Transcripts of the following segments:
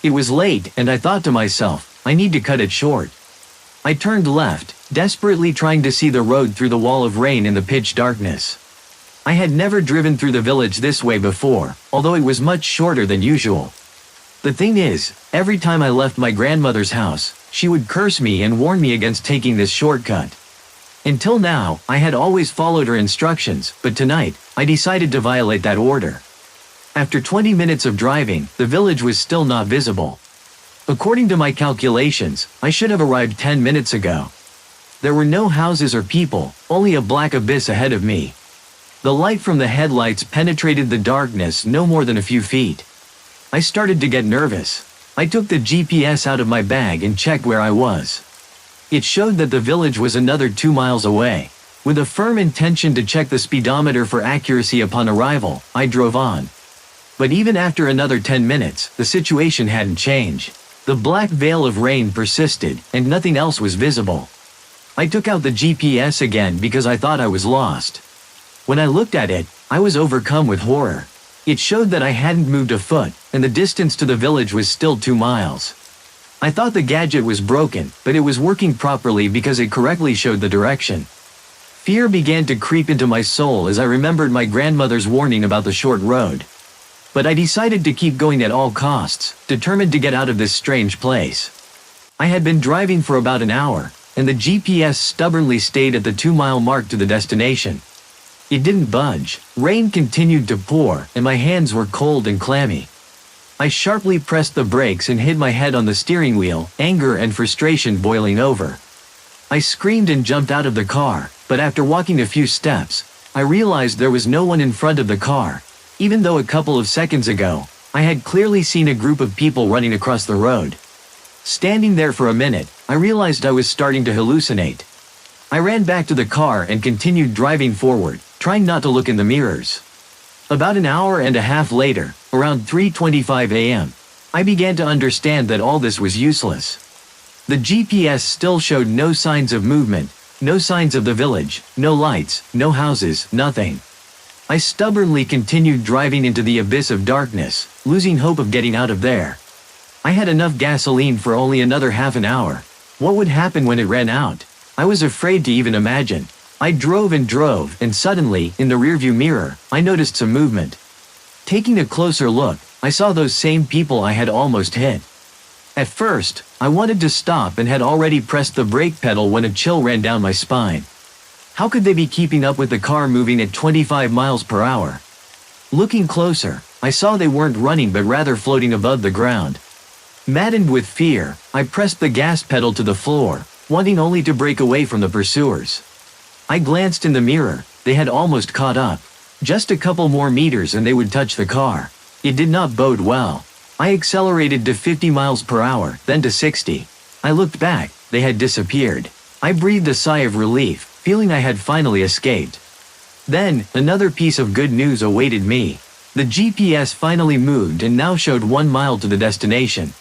It was late and I thought to myself, I need to cut it short. I turned left, desperately trying to see the road through the wall of rain in the pitch darkness. I had never driven through the village this way before, although it was much shorter than usual. The thing is, every time I left my grandmother's house, she would curse me and warn me against taking this shortcut. Until now, I had always followed her instructions, but tonight, I decided to violate that order. After 20 minutes of driving, the village was still not visible. According to my calculations, I should have arrived 10 minutes ago. There were no houses or people, only a black abyss ahead of me. The light from the headlights penetrated the darkness no more than a few feet. I started to get nervous. I took the GPS out of my bag and checked where I was. It showed that the village was another 2 miles away. With a firm intention to check the speedometer for accuracy upon arrival, I drove on. But even after another 10 minutes, the situation hadn't changed. The black veil of rain persisted, and nothing else was visible. I took out the GPS again because I thought I was lost. When I looked at it, I was overcome with horror. It showed that I hadn't moved a foot, and the distance to the village was still 2 miles. I thought the gadget was broken, but it was working properly because it correctly showed the direction. Fear began to creep into my soul as I remembered my grandmother's warning about the short road. But I decided to keep going at all costs, determined to get out of this strange place. I had been driving for about an hour, and the GPS stubbornly stayed at the 2-mile mark to the destination. It didn't budge. Rain continued to pour, and my hands were cold and clammy. I sharply pressed the brakes and hit my head on the steering wheel, anger and frustration boiling over. I screamed and jumped out of the car, but after walking a few steps, I realized there was no one in front of the car, even though a couple of seconds ago, I had clearly seen a group of people running across the road. Standing there for a minute, I realized I was starting to hallucinate. I ran back to the car and continued driving forward, trying not to look in the mirrors. About an hour and a half later, around 3:25 a.m., I began to understand that all this was useless. The GPS still showed no signs of movement, no signs of the village, no lights, no houses, nothing. I stubbornly continued driving into the abyss of darkness, losing hope of getting out of there. I had enough gasoline for only another half an hour. What would happen when it ran out? I was afraid to even imagine. I drove, and suddenly, in the rearview mirror, I noticed some movement. Taking a closer look, I saw those same people I had almost hit. At first, I wanted to stop and had already pressed the brake pedal when a chill ran down my spine. How could they be keeping up with the car moving at 25 miles per hour? Looking closer, I saw they weren't running but rather floating above the ground. Maddened with fear, I pressed the gas pedal to the floor, wanting only to break away from the pursuers. I glanced in the mirror. They had almost caught up. Just a couple more meters and they would touch the car. It did not bode well. I accelerated to 50 miles per hour, then to 60. I looked back. They had disappeared. I breathed a sigh of relief, feeling I had finally escaped. Then, another piece of good news awaited me. The GPS finally moved and now showed 1 mile to the destination.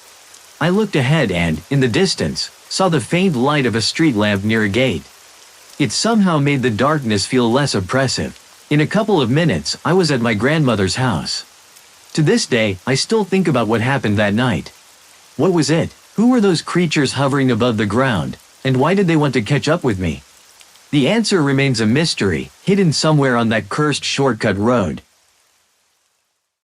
I looked ahead and, in the distance, saw the faint light of a street lamp near a gate. It somehow made the darkness feel less oppressive. In a couple of minutes, I was at my grandmother's house. To this day, I still think about what happened that night. What was it? Who were those creatures hovering above the ground? And why did they want to catch up with me? The answer remains a mystery, hidden somewhere on that cursed shortcut road.